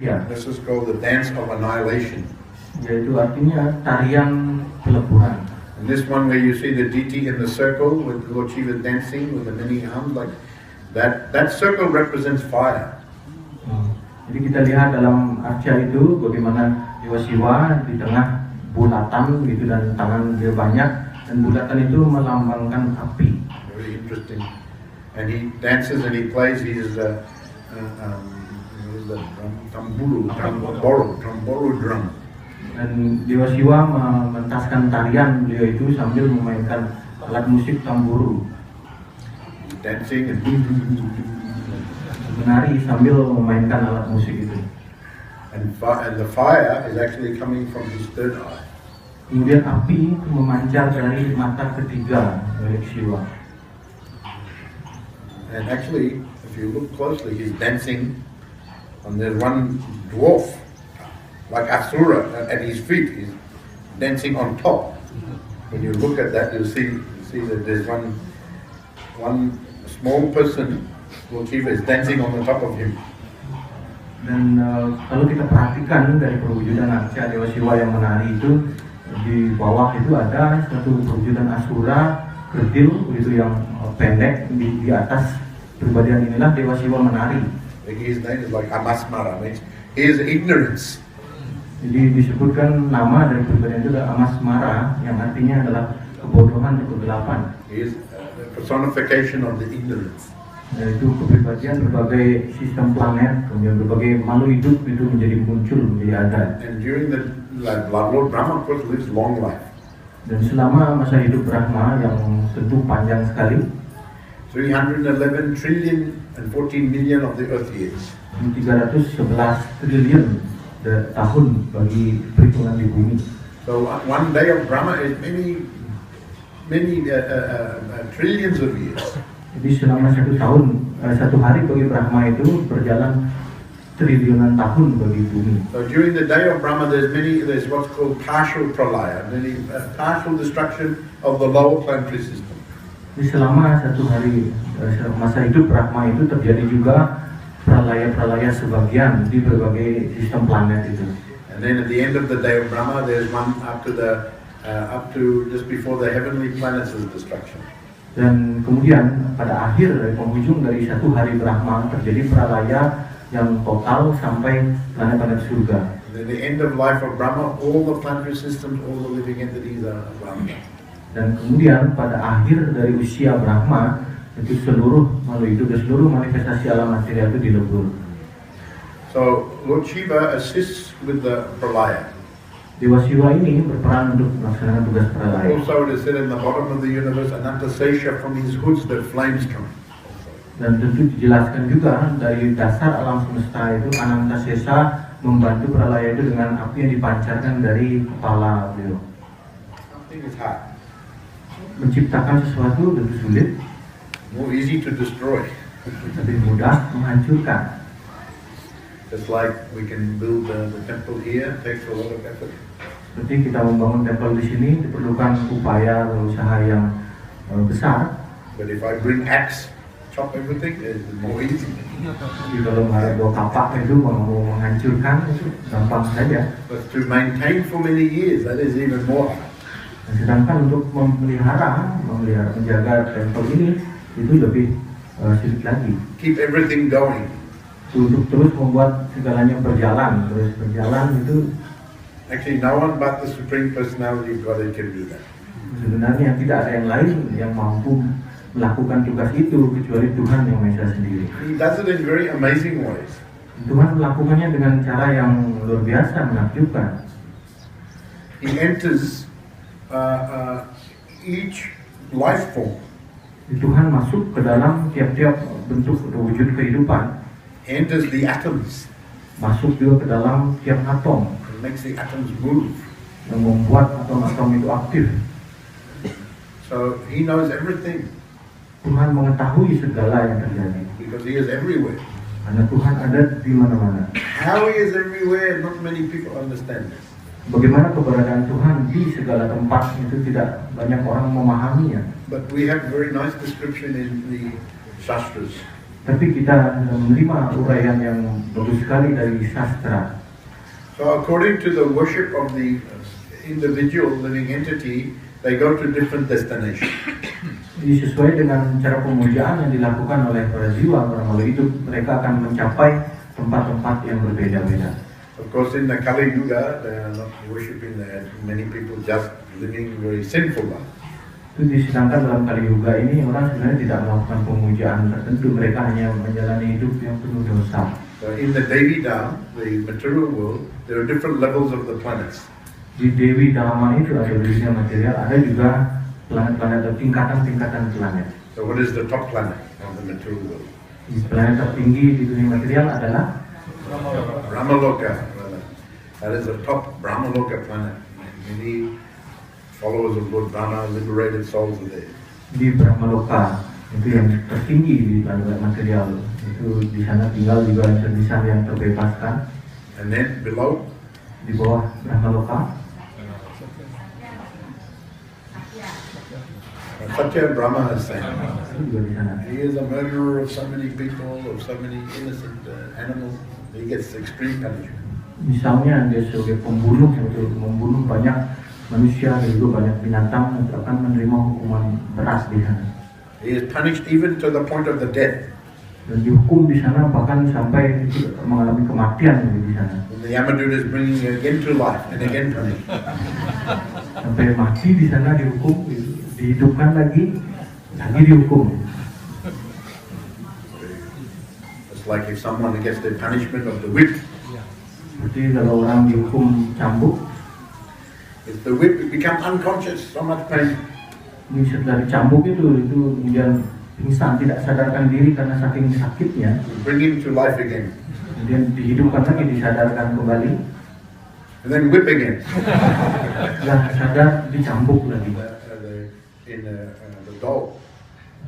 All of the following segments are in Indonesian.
Ya. This is called the dance of annihilation. Yaitu artinya tarian peleburan. And this one where you see the deity in the circle with Lord Shiva dancing with the many arms like that circle represents fire. Jadi kita lihat dalam arca itu bagaimana Dewa Siwa di tengah bulatan gitu dan tangan dia banyak dan bulatan itu melambangkan api. Very interesting. And he dances and he plays his tamburu drum. Dan Dewa Siwa mementaskan tarian beliau itu sambil memainkan alat musik tamburu. Dancing and menari sambil memainkan alat musik itu. And the fire is actually coming from his third eye. Kemudian api itu memancar dari mata ketiga milik Siwa. And actually, if you look closely, he's dancing, and there's one dwarf, like Asura, at his feet. He's dancing on top. When you look at that, you'll see that there's one small person, Lord Shiva, is dancing on the top of him. Dan kalau kita perhatikan dari perwujudan arca Dewa Siwa yang menari itu, di bawah itu ada satu perwujudan Asura kerdil itu yang pendek, di atas pribadian inilah Dewa Siwa menari. His name is like Amasmara, means he is ignorance. Jadi disebutkan nama dari pribadian itu adalah Amasmara, yang artinya adalah kebodohan atau kegelapan. He is the personification of the ignorance. Yaitu kepribadian berbagai sistem planet, kemudian berbagai makhluk hidup itu menjadi muncul, menjadi ada. And during the Lord Brahma, of course, lives long life. Dan selama masa hidup Brahma yang tentu panjang sekali, 311 trillion and 14 million of the earth years. 311 triliun tahun bagi perhitungan di bumi. So one day of Brahma is many trillions of years. Jadi selama satu hari bagi Brahma itu berjalan triliunan tahun bagi bumi. So during the day of Brahma, there's what's called partial pralaya, meaning partial destruction of the lower planetary system. Jadi selama satu hari masa hidup Brahma itu terjadi juga pralaya sebagian di berbagai sistem planet itu. And then at the end of the day of Brahma, there's one up to just before the heavenly planets' destruction. Dan kemudian pada akhir dari penghujung dari satu hari Brahma terjadi pralaya yang total sampai planet-planet surga. And at the end of life of Brahma, all the planetary systems, all the living entities are Brahma. Dan kemudian pada akhir dari usia Brahma itu seluruh makhluk hidup dan seluruh manifestasi alam material itu dilebur. So Lord Shiva assists with the pralaya. Dewa Siwa ini berperan untuk melaksanakan tugas pralaya. Also, it is said in the bottom of the universe, Anantasesha, from his hoods the flames come. Dan tentu dijelaskan juga dari dasar alam semesta itu Anantasesha membantu pralaya itu dengan api yang dipancarkan dari kepala beliau. Something is hard. Menciptakan sesuatu tentu sulit, More easy to destroy. lebih mudah menghancurkan. Just like we can build the temple here, it takes a lot of effort. Seperti kita membangun tempel di sini diperlukan upaya atau usaha yang besar. But if I bring axe, chop everything, it's more easy. Jadi kalau bawa kapak itu mau menghancurkan itu gampang saja. But to maintain for many years, that is even more hard. Sedangkan untuk menjaga tempel ini itu lebih sulit lagi. Keep everything going. Untuk terus membuat segalanya berjalan itu. Actually, no one but the Supreme Personality of Godhead can do that. Sebenarnya tidak ada yang lain yang mampu melakukan tugas itu kecuali Tuhan yang Maha Esa sendiri. He does it in very amazing ways. Tuhan melakukannya dengan cara yang luar biasa, menakjubkan. He enters each life form. Tuhan masuk ke dalam tiap-tiap bentuk atau wujud kehidupan. Enters the atoms. Masuk juga ke dalam tiap atom. It makes the atoms move. Yang membuat atom-atom itu aktif. So he knows everything. Tuhan mengetahui segala yang terjadi. Because he is everywhere. Karena Tuhan ada di mana-mana. How he is everywhere, not many people understand this. Bagaimana keberadaan Tuhan di segala tempat itu tidak banyak orang memahaminya. But we have very nice description in the Shastras. Tapi kita menerima uraian yang bagus sekali dari sastra. So according to the worship of the individual living entity, they go to different destinations. Jadi sesuai dengan cara pemujaan yang dilakukan oleh para jiwa, para makhluk hidup, mereka akan mencapai tempat-tempat yang berbeda-beda. Of course, in the Kali Yuga, they are not worshiping that. Many people just living very sinful life. Itu sedangkan dalam Kali Yuga ini orang sebenarnya tidak melakukan pemujaan tertentu, mereka hanya menjalani hidup yang penuh dosa. So in the Devi Dam, the material world, there are different levels of the planets. Di Dewi Dharma itu ada dunia material, ada juga planet-planet atau tingkatan-tingkatan planet. So what is the top planet of the material world? Di planet tertinggi di dunia material adalah Brahmaloka. That is the top Brahmaloka planet. Many followers of Lord Brahma, liberated souls are there. Di Brahmaloka, itu yang tertinggi di planet material. Itu di sana tinggal juga insan yang terbebaskan. And then below, di bawah Brahmaloka, Satya Brahma is saying, itu juga di sana. he is a murderer of so many people, of so many innocent animals. He gets extreme punishment. Misalnya dia sebagai pembunuh, untuk membunuh banyak manusia dan juga banyak binatang, akan menerima hukuman berat di sana. He is punished even to the point of the death. Dan dihukum di sana bahkan sampai mengalami kematian di sana. And the Yamaduta is bringing again to life and again punished. Sampai mati di sana dihukum, dihidupkan lagi dihukum. It's like if someone gets the punishment of the whip. Seperti kalau orang dihukum cambuk, If the whip becomes unconscious, so much pain. ini dari cambuk itu kemudian pingsan, tidak sadarkan diri karena saking sakitnya. Bring him to life again. Kemudian dihidupkan lagi, disadarkan kembali. And then whip again. Setelah sadar, dicambuk lagi. In the doll,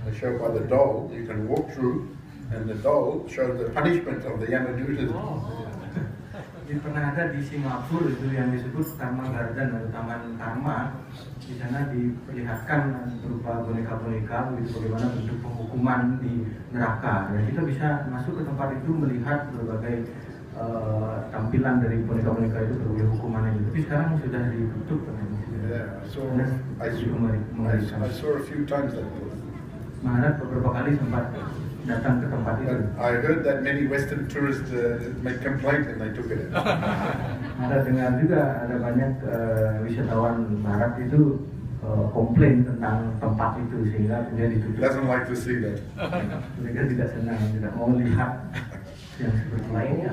they show by the doll, you can walk through, and the doll shows the punishment of the Yamadutas. Jadi pernah ada di Singapura itu yang disebut Karma Garden atau Taman Karma. Di sana diperlihatkan berupa boneka-boneka begitu bagaimana bentuk penghukuman di neraka. Dan kita bisa masuk ke tempat itu melihat berbagai tampilan dari boneka-boneka itu, berbagai hukumannya. Tapi sekarang sudah ditutup. Yeah, I saw a few times that. Maharaj beberapa kali sempat datang ke tempat itu. I heard that many Western tourists made complaint and they took it out. Ada dengar juga ada banyak wisatawan Barat itu komplain tentang tempat itu sehingga kemudian ditutup. Doesn't like to see that. Mereka tidak senang, tidak mau lihat yang seperti lainnya.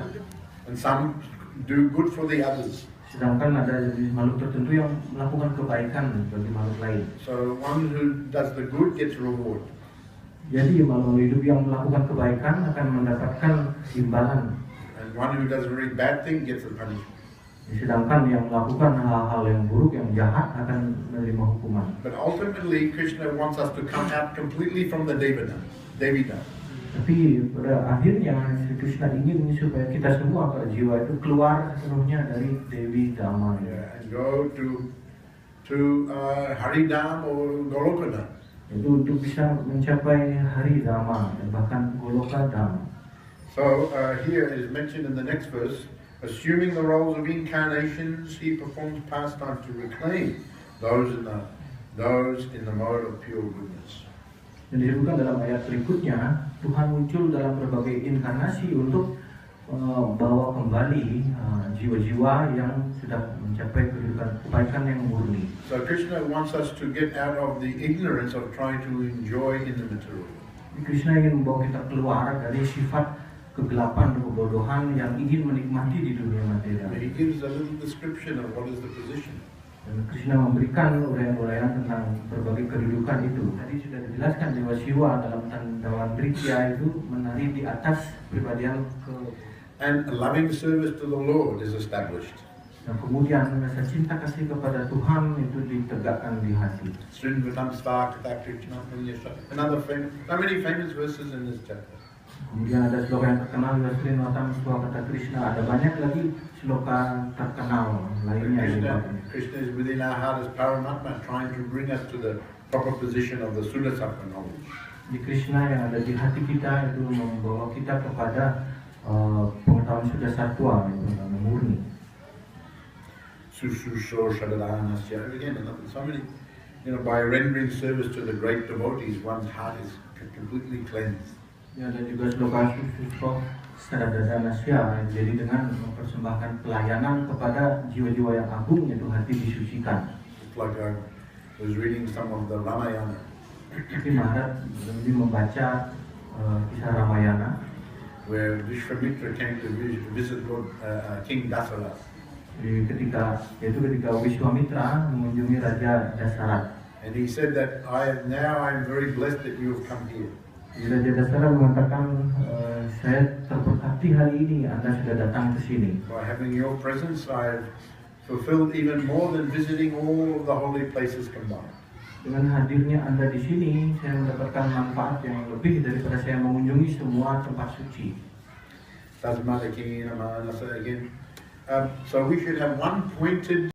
And some do good for the others. Sedangkan ada jenis makhluk tertentu yang melakukan kebaikan bagi makhluk lain. So one who does the good gets reward. Jadi makhluk hidup yang melakukan kebaikan akan mendapatkan imbalan. And one who does a very bad thing gets a punishment. Sedangkan yang melakukan hal-hal yang buruk, yang jahat akan menerima hukuman. But ultimately, Krishna wants us to come out completely from the Devi Dam. Tapi pada akhirnya Sri Krishna ingin supaya kita semua, para jiwa itu keluar sepenuhnya dari Dewi Dharma. And go to Haridam or Goloka Dham. Itu untuk bisa mencapai Hari Dharma dan bahkan Goloka Dharma. So here is mentioned in the next verse, assuming the roles of incarnations, he performs pastime to reclaim those in the mode of pure goodness. Dan disebutkan dalam ayat berikutnya, Tuhan muncul dalam berbagai inkarnasi untuk bawa kembali jiwa-jiwa yang sudah mencapai kehidupan kebaikan yang murni. So Krishna wants us to get out of the ignorance of trying to enjoy in the material. Krishna ingin membawa kita keluar dari sifat kegelapan dan kebodohan yang ingin menikmati di dunia material. He gives a little description of what is the position. Dan Krishna memberikan uraian-uraian tentang berbagai kedudukan itu. Tadi sudah dijelaskan Dewa Siwa dalam Tandawan Drikya itu menari di atas pribadian ke. And loving service to the Lord is established. Dan kemudian rasa cinta kasih kepada Tuhan itu ditegakkan di hati. Another famous, how many famous verses in this chapter? Kemudian ada sloka yang terkenal juga Srinatam sloka kata Krishna. Ada banyak lagi sloka terkenal lainnya. Krishna is within our heart as Paramatma, trying to bring us to the proper position of the Sudasattva knowledge. di Krishna yang ada di hati kita itu membawa kita kepada pengetahuan sudah satwa itu murni. Sususho Shadalanasya. Again, so many, by rendering service to the great devotees, one's heart is completely cleansed. Ya, dan juga sloka Sususho Shadalanasya. Jadi dengan mempersembahkan pelayanan kepada jiwa-jiwa yang agung, itu hati disucikan. It's like I was reading some of the Ramayana. Jadi Maharaj membaca kisah Ramayana, where Vishwamitra came to visit Lord King Dasaratha. Ketika Vishwamitra mengunjungi Raja Dasarat. And he said that I'm very blessed that you have come here. Raja Dasarat mengatakan, saya terberkati hari ini Anda sudah datang ke sini. By having your presence, I've fulfilled even more than visiting all of the holy places combined. Dengan hadirnya Anda di sini, saya mendapatkan manfaat yang lebih daripada saya mengunjungi semua tempat suci. So we should have one pointed